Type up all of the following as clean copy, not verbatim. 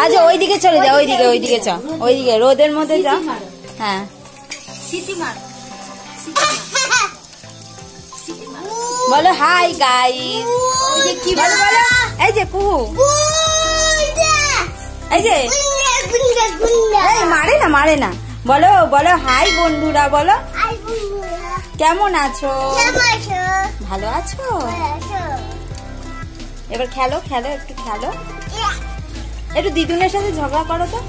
আচ্ছা ওইদিকে চলে যা, ওইদিকে চ, ওইদিকে রোদের মধ্যে যা। হ্যাঁ বলো হাই গাইস। কি বলো বলো, এই যে কুহু, এই যে মারে না, বলো বলো হাই বন্ধুরা, বলো কেমন আছো, ভালো আছো? এবার খেলো খেলো, একটু খেলো, একটু দিদুনের সাথে ঝগড়া করো তো।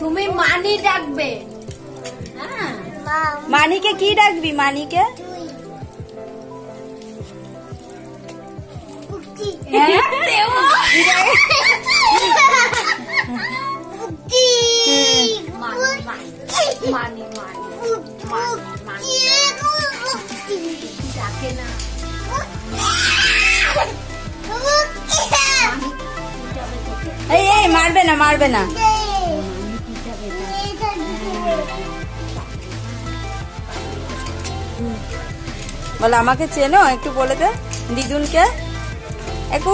তুমি মানি ডাকবে। মানিকে কি ডাকবি? মানিকে এই মারবে না, মারবে না। বলো আমাকে চেনো, একটু বলে দে দিদুনকে। একটু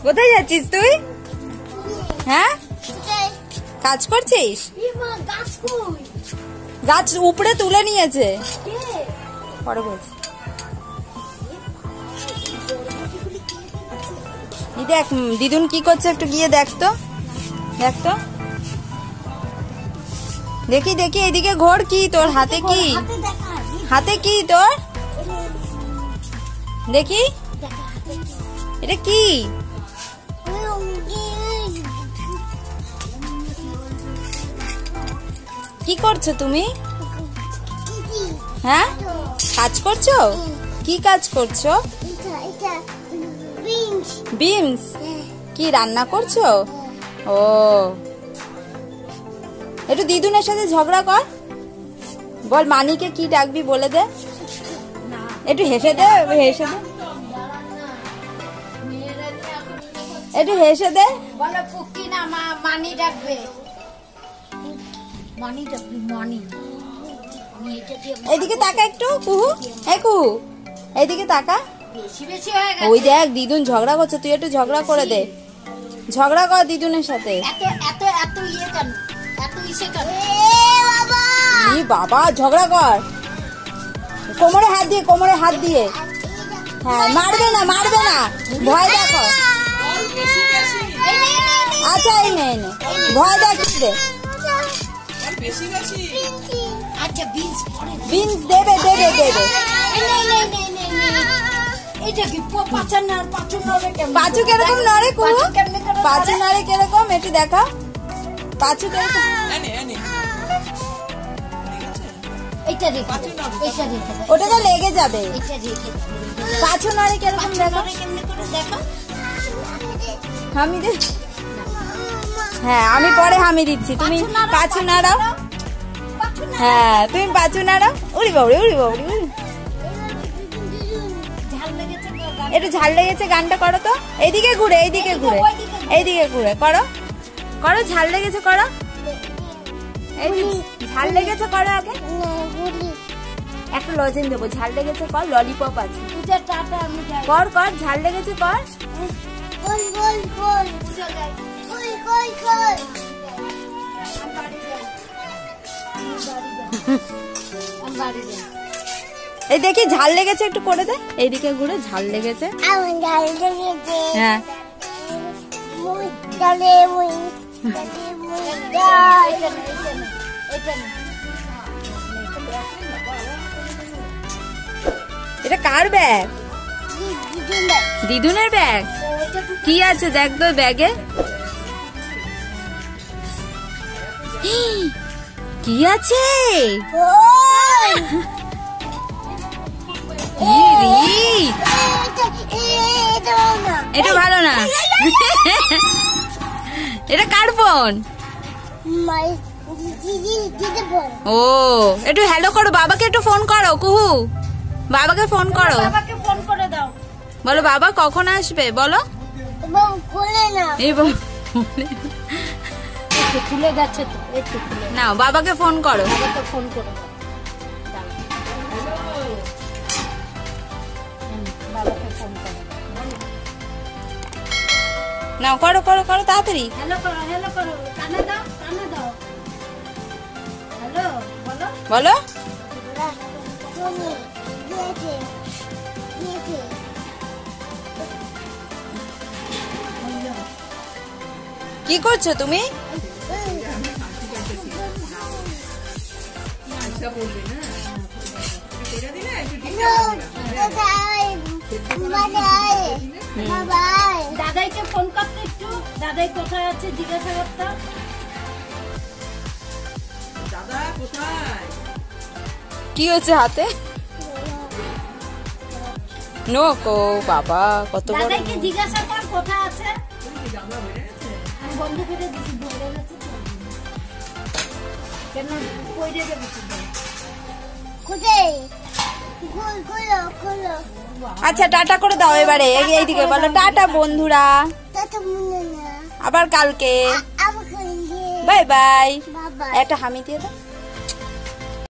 কোথায় যাচ্ছিস তুই? হ্যাঁ কাজ করছিস? গাছ উপরে তুলে নিয়েছে, পরে বলছি। দেখ দিদুন কি করছে, একটু গিয়ে দেখ তো, দেখ তো, দেখি দেখি এদিকে ঘোর। কি তোর হাতে? কি হাতে? কি তোর? দেখি এটা কি? কি করছো তুমি? হ্যাঁ কাজ করছো? কি কাজ করছো? বিমস। কি রান্না করছো? ও একটু দিদুনের সাথে ঝগড়া কর, বল মানিকে কি ডাকবি বলে দে, একটু হেসে দে, হেসে দে, একটু হেসে দে। বলো পুকি না মানি ডাকবে, মানি ডাকবি, মানি। এইদিকে তাকা একটু কুহু, এই কুহু এইদিকে তাকা। বেশি বেশি হয়ে গেছে। ওই দেখ দিদুন ঝগড়া করছে, তুই একটু ঝগড়া করে দে, ঝগড়া কর দিদুনের সাথে। এত এত এত ইয়ে কেন, এত ইসে কেন? বাবা ঝগড়া কর, কোমরে হাত দিয়ে, কোমরে হাত দিয়ে। হ্যাঁ মারবে না, মারবে না, ভয় দেখো। আচ্ছা এই নে, ভয় দেখিয়ে আচ্ছা বিনস বিনস দেবে, দেবে দেবে। পাঁচু কিরকম নড়ে কুহু? পাঁচু নড়ে কিরকম একটু দেখা, পাঁচু কিরকম? ওটা তো লেগে যাবে। পাঁচু নড়ে কিরকম দেখো, হামি দে। হ্যাঁ আমি পরে হামি দিচ্ছি, তুমি পাঁচু নাড়াও। হ্যাঁ তুমি পাঁচু নাড়াও। উড়ি বাবুরি, উড়ি বাবুরি, উড়ি। একটু ঝাল লেগেছে গানটা করো তো। এইদিকে ঘুরে, এইদিকে ঘুরে, এইদিকে ঘুরে করো, করো ঝাল লেগেছে করো, এই ঝাল লেগেছে করো। আগে একটা লজেন দেবো, ঝাল লেগেছে কর, ললিপপ আছে কর, কর ঝাল লেগেছে কর। এই দেখি ঝাল লেগেছে, একটু করে দে। এইদিকে ঘুরে, ঝাল লেগেছে। হ্যাঁ এটা কার ব্যাগ? দিদুনের ব্যাগ। কি আছে দেখ তো ব্যাগে, কি আছে? এটা ভালো না, এটা কার ফোন? ও একটু হ্যালো করো, বাবাকে একটু ফোন করো কুহু, বাবাকে ফোন করো, বাবাকে ফোন করে দাও। বলো বাবা কখন আসবে বলো। এই বাবা, একটু খুলে যাচ্ছে তো, একটু খুলে। নাও বাবাকে ফোন করো। বাবাকে ফোন করো। বাবাকে ফোন করো। নাও করো করো করো তাড়াতাড়ি। হ্যালো করো, হ্যালো করো, কানে দাও, কানে দাও। হ্যালো বলো। বলো। কি করছো তুমি? দাদাইকে ফোন করতে একটু, দাদাই কোথায় আছে জিজ্ঞাসা করতে। কি হচ্ছে হাতে? নোকো বাবা, কত বড়। দাদাইকে জিজ্ঞাসা কর কোথায় আছে। আমি বন্ধ করে দিচ্ছি, ধরে গেছে তো। কেন কইরে দেবো আচ্ছা টাটা করে দাও এবারে, এইদিকে বলো টাটা বন্ধুরা, আবার কালকে, বাই বাই। একটা হামি দিয়ে দাও।